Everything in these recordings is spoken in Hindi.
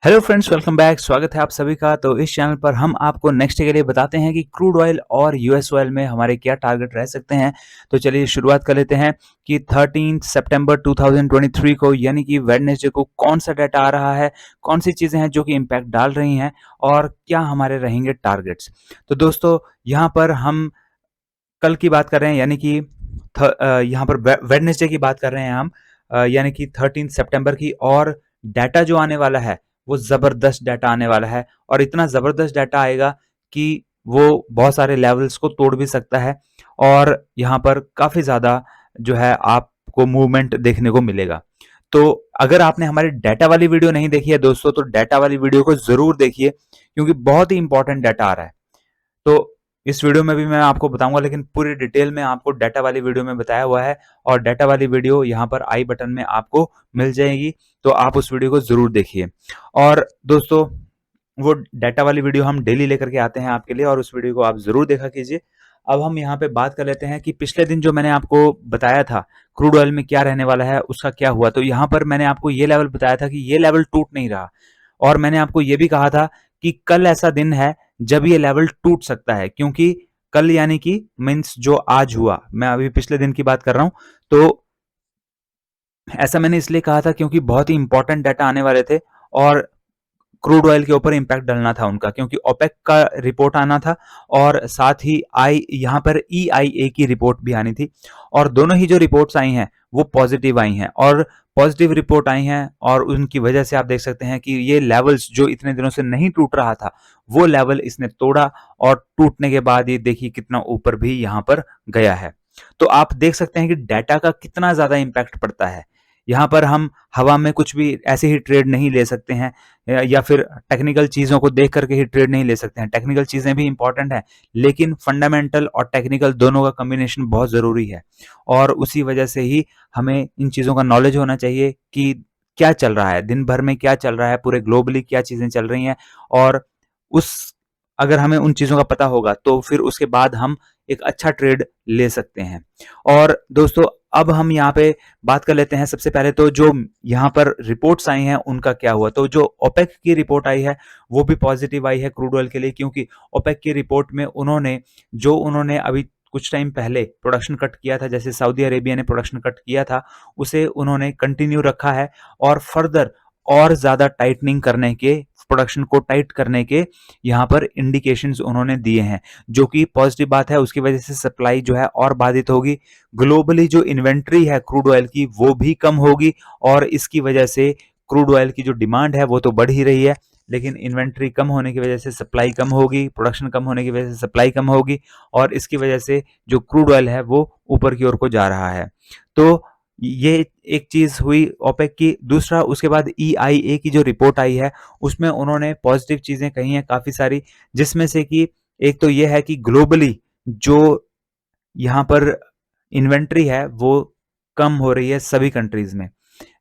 Hello friends, welcome back. स्वागत है आप सभी का। तो इस चैनल पर हम आपको नेक्स्ट डे के लिए बताते हैं कि क्रूड ऑयल और यूएस ऑयल में हमारे क्या टारगेट रह सकते हैं। तो चलिए शुरुआत कर लेते हैं कि 13 सितंबर 2023 को यानी कि वेडनेसडे को कौन सा डाटा आ रहा है, कौन सी चीज़ें हैं जो कि इम्पैक्ट डाल रही हैं और क्या हमारे रहेंगे टारगेट्स। तो दोस्तों, यहाँ पर हम कल की बात कर रहे हैं यानी कि यहाँ पर वेडनेसडे की बात कर रहे हैं हम, यानी कि 13 सितंबर की। और डाटा जो आने वाला है वो ज़बरदस्त डाटा आने वाला है और इतना ज़बरदस्त डाटा आएगा कि वो बहुत सारे लेवल्स को तोड़ भी सकता है और यहाँ पर काफ़ी ज़्यादा जो है आपको मूवमेंट देखने को मिलेगा। तो अगर आपने हमारी डाटा वाली वीडियो नहीं देखी है दोस्तों, तो डाटा वाली वीडियो को ज़रूर देखिए क्योंकि बहुत ही इंपॉर्टेंट डाटा आ रहा है। तो इस वीडियो में भी मैं आपको बताऊंगा, लेकिन पूरी डिटेल में आपको डाटा वाली वीडियो में बताया हुआ है और डाटा वाली वीडियो यहाँ पर आई बटन में आपको मिल जाएगी। तो आप उस वीडियो को जरूर देखिए। और दोस्तों, वो डाटा वाली वीडियो हम डेली लेकर के आते हैं आपके लिए और उस वीडियो को आप जरूर देखा कीजिए। अब हम यहाँ पे बात कर लेते हैं कि पिछले दिन जो मैंने आपको बताया था क्रूड ऑयल में क्या रहने वाला है, उसका क्या हुआ। तो यहाँ पर मैंने आपको ये लेवल बताया था कि ये लेवल टूट नहीं रहा और मैंने आपको ये भी कहा था कि कल ऐसा दिन है जब ये लेवल टूट सकता है, क्योंकि कल यानी कि मीन्स जो आज हुआ, मैं अभी पिछले दिन की बात कर रहा हूं। तो ऐसा मैंने इसलिए कहा था क्योंकि बहुत ही इंपॉर्टेंट डाटा आने वाले थे और क्रूड ऑयल के ऊपर इम्पैक्ट डलना था उनका, क्योंकि ओपेक का रिपोर्ट आना था और साथ ही यहाँ पर EIA की रिपोर्ट भी आनी थी। और दोनों ही जो रिपोर्ट्स आई हैं वो पॉजिटिव आई हैं और पॉजिटिव रिपोर्ट आई हैं और उनकी वजह से आप देख सकते हैं कि ये लेवल्स जो इतने दिनों से नहीं टूट रहा था वो लेवल इसने तोड़ा और टूटने के बाद ये देखिए कितना ऊपर भी यहाँ पर गया है। तो आप देख सकते हैं कि डाटा का कितना ज्यादा इम्पैक्ट पड़ता है। यहाँ पर हम हवा में कुछ भी ऐसे ही ट्रेड नहीं ले सकते हैं या फिर टेक्निकल चीज़ों को देख करके ही ट्रेड नहीं ले सकते हैं। टेक्निकल चीज़ें भी इंपॉर्टेंट हैं, लेकिन फंडामेंटल और टेक्निकल दोनों का कॉम्बिनेशन बहुत ज़रूरी है और उसी वजह से ही हमें इन चीज़ों का नॉलेज होना चाहिए कि क्या चल रहा है, दिन भर में क्या चल रहा है, पूरे ग्लोबली क्या चीज़ें चल रही हैं। और उस अगर हमें उन चीज़ों का पता होगा तो फिर उसके बाद हम एक अच्छा ट्रेड ले सकते हैं। और दोस्तों, अब हम यहाँ पे बात कर लेते हैं। सबसे पहले तो जो यहाँ पर रिपोर्ट्स आई हैं उनका क्या हुआ। तो जो ओपेक की रिपोर्ट आई है वो भी पॉजिटिव आई है क्रूड ऑयल के लिए, क्योंकि ओपेक की रिपोर्ट में उन्होंने अभी कुछ टाइम पहले प्रोडक्शन कट किया था, जैसे सऊदी अरेबिया ने प्रोडक्शन कट किया था, उसे उन्होंने कंटिन्यू रखा है और फर्दर और ज्यादा टाइटनिंग करने के, प्रोडक्शन को टाइट करने के यहाँ पर इंडिकेशंस उन्होंने दिए हैं, जो कि पॉजिटिव बात है। उसकी वजह से सप्लाई जो है और बाधित होगी। ग्लोबली जो इन्वेंट्री है क्रूड ऑयल की वो भी कम होगी और इसकी वजह से क्रूड ऑयल की जो डिमांड है वो तो बढ़ ही रही है, लेकिन इन्वेंट्री कम होने की वजह से सप्लाई कम होगी, प्रोडक्शन कम होने की वजह से सप्लाई कम होगी और इसकी वजह से जो क्रूड ऑयल है वो ऊपर की ओर को जा रहा है। तो ये एक चीज हुई ओपेक की। दूसरा, उसके बाद EIA की जो रिपोर्ट आई है उसमें उन्होंने पॉजिटिव चीजें कही हैं काफी सारी, जिसमें से कि एक तो ये है कि ग्लोबली जो यहाँ पर इन्वेंट्री है वो कम हो रही है सभी कंट्रीज में।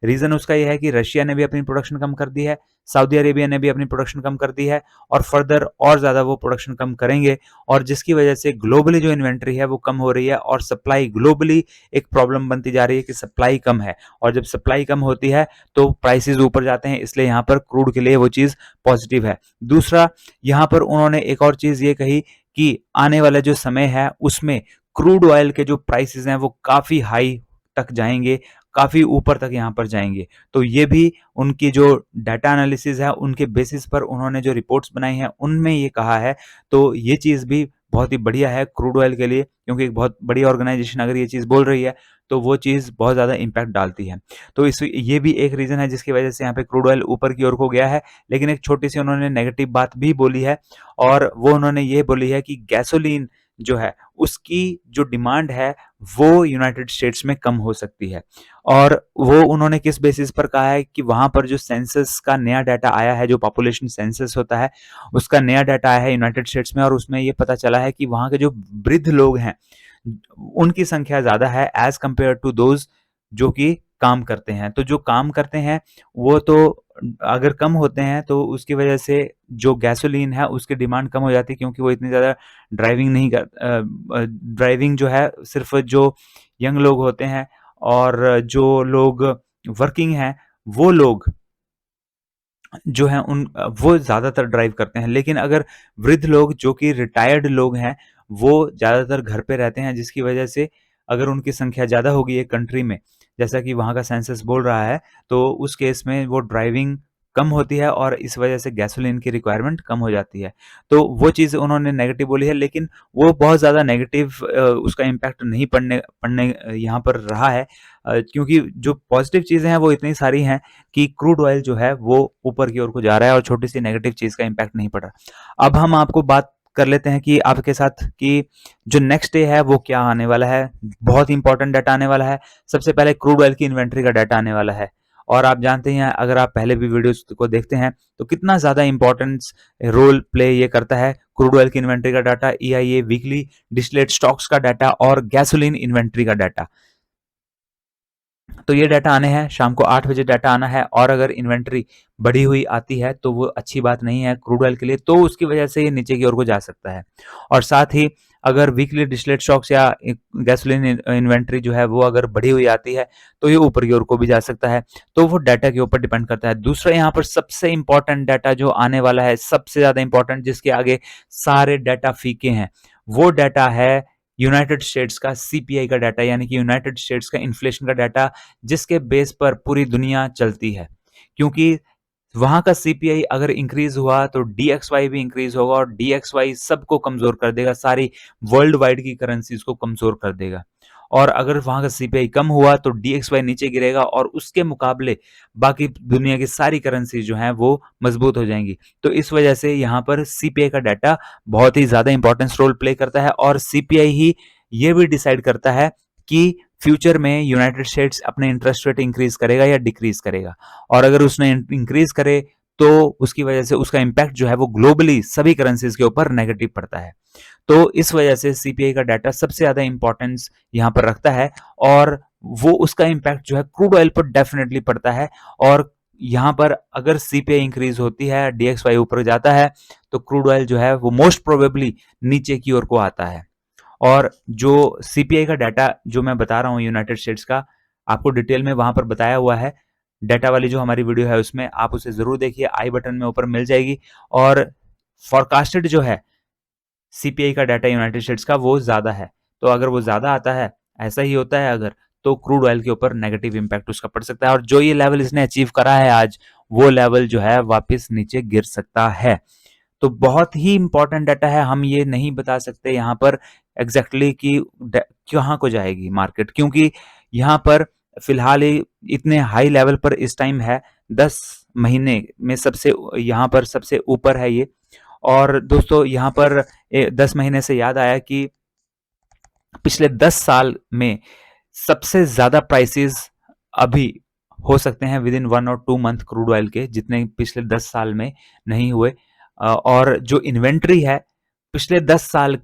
रीजन उसका यह है कि रशिया ने भी अपनी प्रोडक्शन कम कर दी है, सऊदी अरेबिया ने भी अपनी प्रोडक्शन कम कर दी है और फर्दर और ज्यादा वो प्रोडक्शन कम करेंगे और जिसकी वजह से ग्लोबली जो इन्वेंट्री है वो कम हो रही है और सप्लाई ग्लोबली एक प्रॉब्लम बनती जा रही है कि सप्लाई कम है और जब सप्लाई कम होती है तो प्राइसेस ऊपर जाते हैं, इसलिए यहाँ पर क्रूड के लिए वो चीज पॉजिटिव है। दूसरा, यहाँ पर उन्होंने एक और चीज ये कही कि आने वाला जो समय है उसमें क्रूड ऑयल के जो प्राइसेस हैं वो काफी हाई तक जाएंगे, काफी ऊपर तक यहाँ पर जाएंगे। तो ये भी उनकी जो डाटा एनालिसिस है उनके बेसिस पर उन्होंने जो रिपोर्ट्स बनाई हैं उनमें ये कहा है। तो ये चीज भी बहुत ही बढ़िया है क्रूड ऑयल के लिए, क्योंकि एक बहुत बड़ी ऑर्गेनाइजेशन अगर ये चीज बोल रही है तो वो चीज बहुत ज्यादा इंपैक्ट डालती है। तो इस ये भी एक रीजन है जिसकी वजह से यहाँ पे क्रूड ऑयल ऊपर की ओर को गया है। लेकिन एक छोटी सी उन्होंने नेगेटिव बात भी बोली है और वो उन्होंने ये बोली है कि गैसोलीन जो है उसकी जो डिमांड है वो यूनाइटेड स्टेट्स में कम हो सकती है। और वो उन्होंने किस बेसिस पर कहा है कि वहां पर जो सेंसस का नया डाटा आया है, जो पॉपुलेशन सेंसस होता है उसका नया डाटा आया है यूनाइटेड स्टेट्स में और उसमें ये पता चला है कि वहां के जो वृद्ध लोग हैं उनकी संख्या ज्यादा है एज कंपेयर टू दोज जो कि काम करते हैं। तो जो काम करते हैं वो तो अगर कम होते हैं तो उसकी वजह से जो गैसोलीन है उसकी डिमांड कम हो जाती है, क्योंकि वो इतनी ज़्यादा ड्राइविंग नहीं कर ड्राइविंग जो है सिर्फ जो यंग लोग होते हैं और जो लोग वर्किंग हैं वो लोग जो हैं वो ज़्यादातर ड्राइव करते हैं। लेकिन अगर वृद्ध लोग जो कि रिटायर्ड लोग हैं, वो ज़्यादातर घर पे रहते हैं, जिसकी वजह से अगर उनकी संख्या ज़्यादा होगी एक कंट्री में, जैसा कि वहाँ का सेंसस बोल रहा है, तो उस केस में वो ड्राइविंग कम होती है और इस वजह से गैसोलीन की रिक्वायरमेंट कम हो जाती है। तो वो चीज़ उन्होंने नेगेटिव बोली है, लेकिन वो बहुत ज़्यादा नेगेटिव उसका इम्पैक्ट नहीं पड़ने पड़ने यहाँ पर रहा है, क्योंकि जो पॉजिटिव चीज़ें हैं वो इतनी सारी हैं कि क्रूड ऑयल जो है वो ऊपर की ओर को जा रहा है और छोटी सी नेगेटिव चीज़ का इम्पैक्ट नहीं पड़ रहा। अब हम आपको बात कर लेते हैं कि आपके साथ कि जो नेक्स्ट डे है वो क्या आने वाला है। बहुत इंपॉर्टेंट डाटा आने वाला है। सबसे पहले क्रूड ऑयल की इन्वेंट्री का डाटा आने वाला है, और आप जानते हैं अगर आप पहले भी वीडियोस को देखते हैं तो कितना ज़्यादा इंपॉर्टेंस रोल प्ले ये करता है क्रूड ऑयल की इन्वेंट्री का data, EIA weekly distillate stocks का डाटा और गैसोलीन इन्वेंट्री का डाटा। तो ये डाटा आने हैं, शाम को 8 बजे डाटा आना है, और अगर इन्वेंट्री बढ़ी हुई आती है तो वो अच्छी बात नहीं है क्रूड ऑयल के लिए, तो उसकी वजह से ये नीचे की ओर को जा सकता है। और साथ ही अगर वीकली डिस्टिलेट स्टॉक्स या गैसोलीन इन्वेंट्री जो है वो अगर बढ़ी हुई आती है तो ये ऊपर की ओर को भी जा सकता है। तो वो डाटा के ऊपर डिपेंड करता है। दूसरा यहाँ पर सबसे इंपॉर्टेंट डाटा जो आने वाला है, सबसे ज्यादा इंपॉर्टेंट, जिसके आगे सारे डाटा फीके हैं, वो डाटा है यूनाइटेड स्टेट्स का CPI का डाटा, यानी कि यूनाइटेड स्टेट्स का इन्फ्लेशन का डाटा, जिसके बेस पर पूरी दुनिया चलती है। क्योंकि वहां का CPI अगर इंक्रीज हुआ तो DXY भी इंक्रीज होगा, और DXY सबको कमजोर कर देगा, सारी वर्ल्ड वाइड की करेंसीज को कमजोर कर देगा। और अगर वहां का CPI कम हुआ तो DXY नीचे गिरेगा, और उसके मुकाबले बाकी दुनिया की सारी करेंसी जो हैं वो मजबूत हो जाएंगी। तो इस वजह से यहाँ पर CPI का डाटा बहुत ही ज्यादा इंपॉर्टेंस रोल प्ले करता है, और CPI ही ये भी डिसाइड करता है कि फ्यूचर में यूनाइटेड स्टेट्स अपने इंटरेस्ट रेट इंक्रीज करेगा या डिक्रीज करेगा। और अगर उसने इंक्रीज करे तो उसकी वजह से उसका इम्पैक्ट जो है वो ग्लोबली सभी करेंसीज के ऊपर नेगेटिव पड़ता है। तो इस वजह से CPI का डाटा सबसे ज्यादा इंपॉर्टेंस यहाँ पर रखता है, और वो उसका इम्पैक्ट जो है क्रूड ऑयल पर डेफिनेटली पड़ता है। और यहाँ पर अगर CPI इंक्रीज होती है, DXY ऊपर जाता है, तो क्रूड ऑयल जो है वो मोस्ट प्रोबेबली नीचे की ओर को आता है। और जो CPI का डाटा जो मैं बता रहा हूँ यूनाइटेड स्टेट्स का, आपको डिटेल में वहां पर बताया हुआ है। डाटा वाली जो हमारी वीडियो है उसमें आप उसे जरूर देखिए, आई बटन में ऊपर मिल जाएगी। और फॉरकास्टेड जो है CPI का डाटा यूनाइटेड स्टेट्स का वो ज्यादा है, तो अगर वो ज्यादा आता है, ऐसा ही होता है अगर, तो क्रूड ऑयल के ऊपर नेगेटिव इंपैक्ट उसका पड़ सकता है, और जो ये लेवल इसने अचीव करा है आज, वो लेवल जो है वापस नीचे गिर सकता है। तो बहुत ही इंपॉर्टेंट डाटा है। हम ये नहीं बता सकते यहाँ पर एग्जैक्टली कि कहाँ को जाएगी मार्केट, क्योंकि यहाँ पर फिलहाल ही इतने हाई लेवल पर इस टाइम है, 10 महीने में सबसे यहाँ पर सबसे ऊपर है ये। और दोस्तों यहाँ पर 10 महीने से याद आया कि पिछले 10 साल में सबसे ज्यादा प्राइसेस अभी हो सकते हैं विद इन 1 और 2 मंथ क्रूड ऑयल के, जितने पिछले 10 साल में नहीं हुए। और जो इन्वेंट्री है, पिछले 10 साल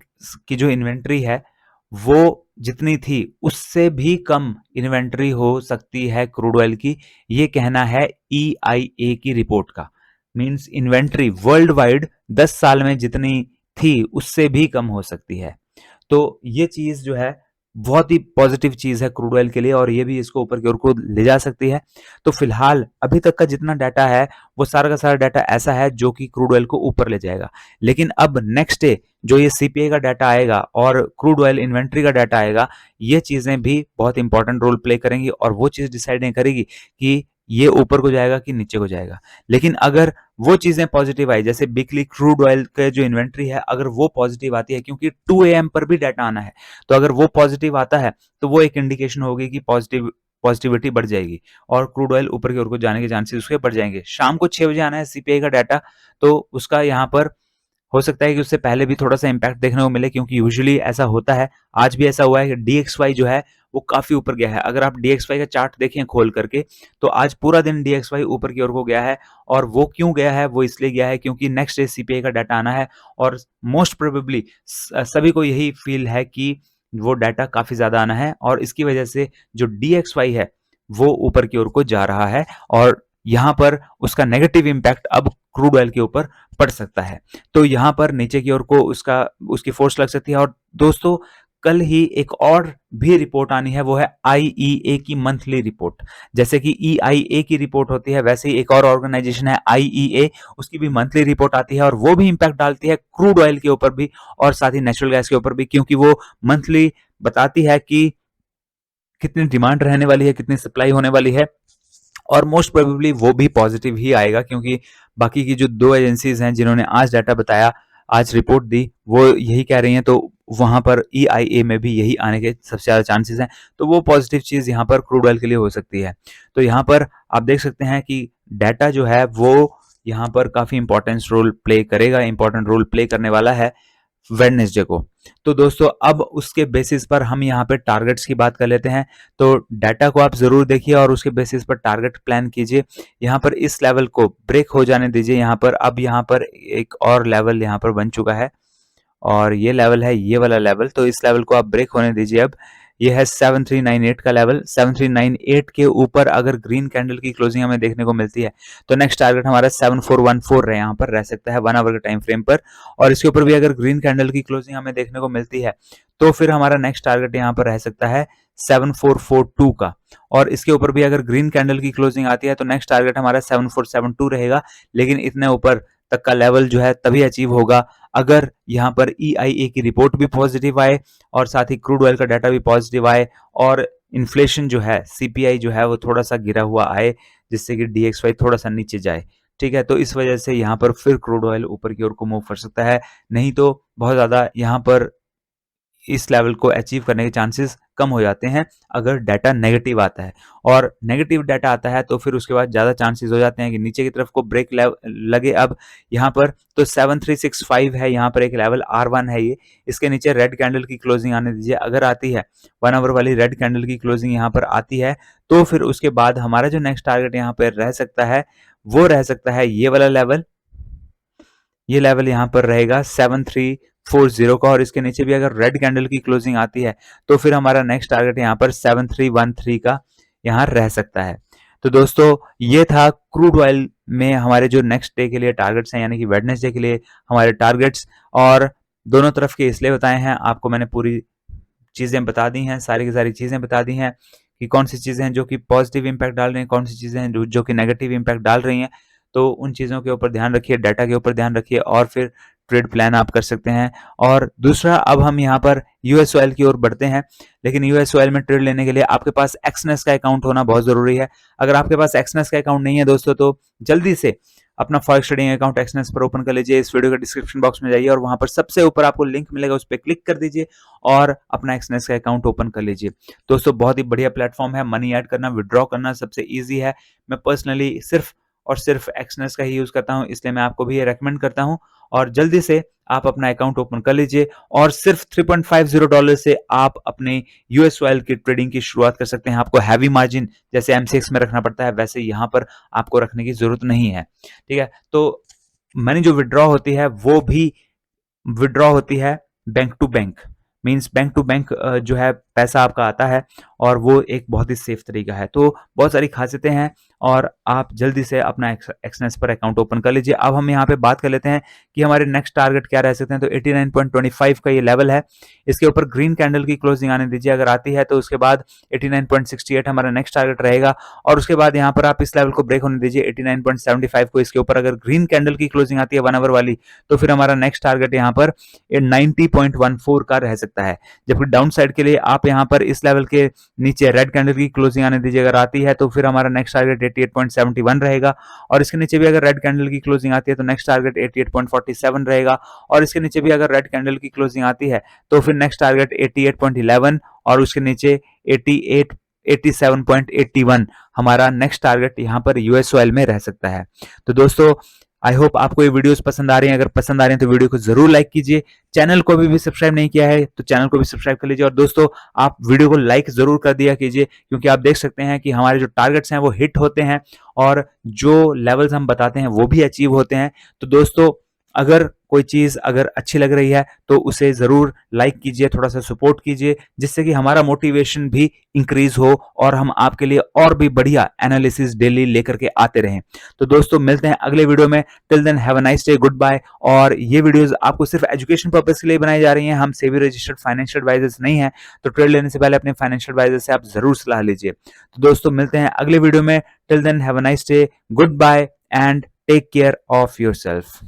की जो इन्वेंट्री है वो जितनी थी उससे भी कम इन्वेंट्री हो सकती है क्रूड ऑयल की, ये कहना है EIA की रिपोर्ट का। मींस इन्वेंट्री वर्ल्ड वाइड 10 साल में जितनी थी उससे भी कम हो सकती है। तो ये चीज जो है बहुत ही पॉजिटिव चीज है क्रूड ऑयल के लिए, और ये भी इसको ऊपर की ओर को ले जा सकती है। तो फिलहाल अभी तक का जितना डाटा है वो सारा का सारा डाटा ऐसा है जो कि क्रूड ऑयल को ऊपर ले जाएगा। लेकिन अब नेक्स्ट डे जो ये CPI का डाटा आएगा और क्रूड ऑयल इन्वेंट्री का डाटा आएगा, ये चीजें भी बहुत इंपॉर्टेंट रोल प्ले करेंगी, और वो चीज डिसाइड नहीं करेगी कि ये ऊपर को जाएगा कि नीचे को जाएगा। लेकिन अगर वो चीजें पॉजिटिव आई, जैसे वीकली क्रूड ऑयल के जो इन्वेंट्री है अगर वो पॉजिटिव आती है, क्योंकि 2 AM पर भी डाटा आना है, तो अगर वो पॉजिटिव आता है तो वो एक इंडिकेशन होगी कि पॉजिटिविटी बढ़ जाएगी, और क्रूड ऑयल ऊपर की ओर को जाने के चांसेस उसके बढ़ जाएंगे। शाम को 6 बजे आना है CPI का डाटा, तो उसका यहाँ पर हो सकता है कि उससे पहले भी थोड़ा सा इम्पैक्ट देखने को मिले, क्योंकि यूजुअली ऐसा होता है। आज भी ऐसा हुआ है कि DXY जो है वो काफी ऊपर गया है। अगर आप DXY का चार्ट देखें खोल करके, तो आज पूरा दिन DXY ऊपर की ओर को गया है। और वो क्यों गया है, वो इसलिए गया है क्योंकि नेक्स्ट डे CPI का डाटा आना है, और मोस्ट प्रोबेबली सभी को यही फील है कि वो डाटा काफी ज्यादा आना है, और इसकी वजह से जो DXY है वो ऊपर की ओर को जा रहा है, और यहाँ पर उसका नेगेटिव इम्पैक्ट अब क्रूड ऑयल के ऊपर पड़ सकता है। तो यहाँ पर नीचे की ओर को उसकी फोर्स लग सकती है। और दोस्तों कल ही एक और भी रिपोर्ट आनी है, वो है IEA की मंथली रिपोर्ट। जैसे कि EIA की रिपोर्ट होती है, वैसे ही एक और ऑर्गेनाइजेशन है IEA, उसकी भी मंथली रिपोर्ट आती है और वो भी इंपैक्ट डालती है क्रूड ऑयल के ऊपर भी और साथ ही नेचुरल गैस के ऊपर भी, क्योंकि वो मंथली बताती है कि कितनी डिमांड रहने वाली है, कितनी सप्लाई होने वाली है, और मोस्ट प्रोबेबली वो भी पॉजिटिव ही आएगा, क्योंकि बाकी की जो 2 एजेंसीज हैं जिन्होंने आज डाटा बताया, आज रिपोर्ट दी, वो यही कह रही हैं, तो वहां पर EIA में भी यही आने के सबसे ज्यादा चांसेस हैं। तो वो पॉजिटिव चीज यहाँ पर क्रूड ऑयल के लिए हो सकती है। तो यहाँ पर आप देख सकते हैं कि डाटा जो है वो यहाँ पर काफी इंपॉर्टेंट रोल प्ले करेगा, इंपॉर्टेंट रोल प्ले करने वाला है वेडनेसडे को। तो दोस्तों अब उसके बेसिस पर हम यहाँ पे टारगेट्स की बात कर लेते हैं। तो डाटा को आप जरूर देखिए और उसके बेसिस पर टारगेट प्लान कीजिए। यहाँ पर इस लेवल को ब्रेक हो जाने दीजिए। यहाँ पर अब यहाँ पर एक और लेवल यहाँ पर बन चुका है और ये लेवल है ये वाला लेवल, तो इस लेवल को आप ब्रेक होने दीजिए। अब ये है 7398 का लेवल। 7398 के ऊपर अगर ग्रीन कैंडल की क्लोजिंग हमें देखने को मिलती है तो नेक्स्ट टारगेट हमारा 7414 यहाँ पर रह सकता है 1 आवर के टाइम फ्रेम पर, और इसके ऊपर भी अगर ग्रीन कैंडल की क्लोजिंग हमें देखने को मिलती है तो फिर हमारा नेक्स्ट टारगेट यहाँ पर रह सकता है 7442 का, और इसके ऊपर भी अगर ग्रीन कैंडल की क्लोजिंग आती है तो नेक्स्ट टारगेट हमारा 7472 रहेगा। लेकिन इतने ऊपर तक का लेवल जो है तभी अचीव होगा अगर यहाँ पर EIA की रिपोर्ट भी पॉजिटिव आए और साथ ही क्रूड ऑयल का डाटा भी पॉजिटिव आए और इन्फ्लेशन जो है CPI जो है वो थोड़ा सा गिरा हुआ आए, जिससे कि DXY थोड़ा सा नीचे जाए। ठीक है, तो इस वजह से यहाँ पर फिर क्रूड ऑयल ऊपर की ओर को मूव कर सकता है, नहीं तो बहुत ज्यादा यहाँ पर इस लेवल को अचीव करने के चांसेस कम हो जाते हैं अगर डाटा नेगेटिव आता है। और नेगेटिव डाटा आता है तो फिर उसके बाद ज्यादा चांसेस हो जाते हैं कि नीचे की तरफ को ब्रेक लगे। अब यहाँ पर तो 7365 है, यहाँ पर एक लेवल R1 है, ये इसके नीचे रेड कैंडल की क्लोजिंग आने दीजिए। अगर आती है 1 आवर वाली रेड कैंडल की क्लोजिंग यहाँ पर आती है तो फिर उसके बाद हमारा जो नेक्स्ट टारगेट यहाँ पर रह सकता है वो रह सकता है ये वाला लेवल। ये लेवल यहाँ पर रहेगा 7340 का, और इसके नीचे भी अगर रेड कैंडल की क्लोजिंग आती है तो फिर हमारा नेक्स्ट टारगेट यहाँ पर 7313 का यहाँ रह सकता है। तो दोस्तों ये था क्रूड ऑयल में हमारे जो नेक्स्ट डे के लिए टारगेट्स हैं, यानी कि वेडनेसडे के लिए हमारे टारगेट्स, और दोनों तरफ के इसलिए बताए हैं, आपको मैंने पूरी चीजें बता दी हैं, सारी की सारी चीजें बता दी हैं कि कौन सी चीजें हैं जो कि पॉजिटिव इंपैक्ट डाल रही हैं, कौन सी चीजें हैं जो कि नेगेटिव इंपैक्ट डाल रही हैं। तो उन चीज़ों के ऊपर ध्यान रखिए, डाटा के ऊपर ध्यान रखिए और फिर ट्रेड प्लान आप कर सकते हैं। और दूसरा, अब हम यहाँ पर यूएस ऑयल की ओर बढ़ते हैं, लेकिन यूएस ऑयल में ट्रेड लेने के लिए आपके पास एक्सनेस का अकाउंट होना बहुत जरूरी है। अगर आपके पास एक्सनेस का अकाउंट नहीं है दोस्तों तो जल्दी से अपना फॉरेक्स ट्रेडिंग अकाउंट एक्सनेस पर ओपन कर लीजिए। इस वीडियो के डिस्क्रिप्शन बॉक्स में जाइए और वहां पर सबसे ऊपर आपको लिंक मिलेगा, उस पर क्लिक कर दीजिए और अपना एक्सनेस का अकाउंट ओपन कर लीजिए। दोस्तों बहुत ही बढ़िया प्लेटफॉर्म है, मनी ऐड करना विड्रॉ करना सबसे ईजी है। मैं पर्सनली सिर्फ और सिर्फ एक्सनेस का ही यूज करता हूं, इसलिए मैं आपको भी ये रेकमेंड करता हूं। और जल्दी से आप अपना अकाउंट ओपन कर लीजिए और सिर्फ $3.50 से आप अपने यूएस ऑयल की ट्रेडिंग की शुरुआत कर सकते हैं। आपको हैवी मार्जिन जैसे MCX में रखना पड़ता है वैसे यहाँ पर आपको रखने की जरूरत नहीं है। ठीक है, तो मनी जो विड्रॉ होती है वो भी विड्रॉ होती है bank to bank, means bank to bank जो है पैसा आपका आता है और वो एक बहुत ही सेफ तरीका है। तो बहुत सारी खासियतें हैं और आप जल्दी से अपना एक्सनेस पर अकाउंट ओपन कर लीजिए। अब हम यहाँ पे बात कर लेते हैं कि हमारे नेक्स्ट टारगेट क्या रह सकते हैं। तो 89.25 का ये लेवल है, इसके ऊपर ग्रीन कैंडल की क्लोजिंग आने दीजिए। अगर आती है तो उसके बाद 89.68 हमारा नेक्स्ट टारगेट रहेगा और उसके बाद यहाँ पर आप इस लेवल को ब्रेक होने दीजिए 89.75 को। इसके ऊपर अगर ग्रीन कैंडल की क्लोजिंग आती है 1 आवर वाली तो फिर हमारा नेक्स्ट टारगेट यहाँ पर 90.14 का रह सकता है। जबकि डाउन साइड के लिए आप यहाँ पर इस लेवल के नीचे रेड कैंडल की क्लोजिंग आने दीजिए। अगर आती है तो फिर हमारा नेक्स्ट टारगेट 88.71 रहेगा और इसके नीचे भी अगर रेड कैंडल की क्लोजिंग आती है तो नेक्स्ट टारगेट 88.47 रहेगा और इसके नीचे भी अगर रेड कैंडल की क्लोजिंग आती है तो फिर नेक्स्ट टारगेट 88.11 और उसके नीचे 87.81 हमारा नेक्स्ट टारगेट यहाँ पर यूएस ऑयल में रह सकता है। तो दोस्तों आई होप आपको ये वीडियोस पसंद आ रही हैं। अगर पसंद आ रही हैं तो वीडियो को जरूर लाइक कीजिए। चैनल को भी सब्सक्राइब नहीं किया है तो चैनल को भी सब्सक्राइब कर लीजिए। और दोस्तों आप वीडियो को लाइक जरूर कर दिया कीजिए, क्योंकि आप देख सकते हैं कि हमारे जो टारगेट्स हैं वो हिट होते हैं और जो लेवल्स हम बताते हैं वो भी अचीव होते हैं। तो दोस्तों अगर कोई चीज़ अगर अच्छी लग रही है तो उसे ज़रूर लाइक कीजिए, थोड़ा-सा सपोर्ट कीजिए, जिससे कि हमारा मोटिवेशन भी इंक्रीज़ हो और हम आपके लिए और भी बढ़िया एनालिसिस डेली लेकर के आते रहें। तो दोस्तों मिलते हैं अगले वीडियो में। Till then have a nice day, good bye. और ये वीडियोज़ आपको सिर्फ एजुकेशन पर्पज़ के लिए बनाई जा रही हैं। हम सेबी रजिस्टर्ड फाइनेंशियल एडवाइजर्स नहीं हैं, तो ट्रेड लेने से पहले अपने फाइनेंशियल एडवाइजर से आप ज़रूर सलाह लीजिए। तो दोस्तों मिलते हैं अगले वीडियो में। Till then have a nice day, good bye and take care of yourself.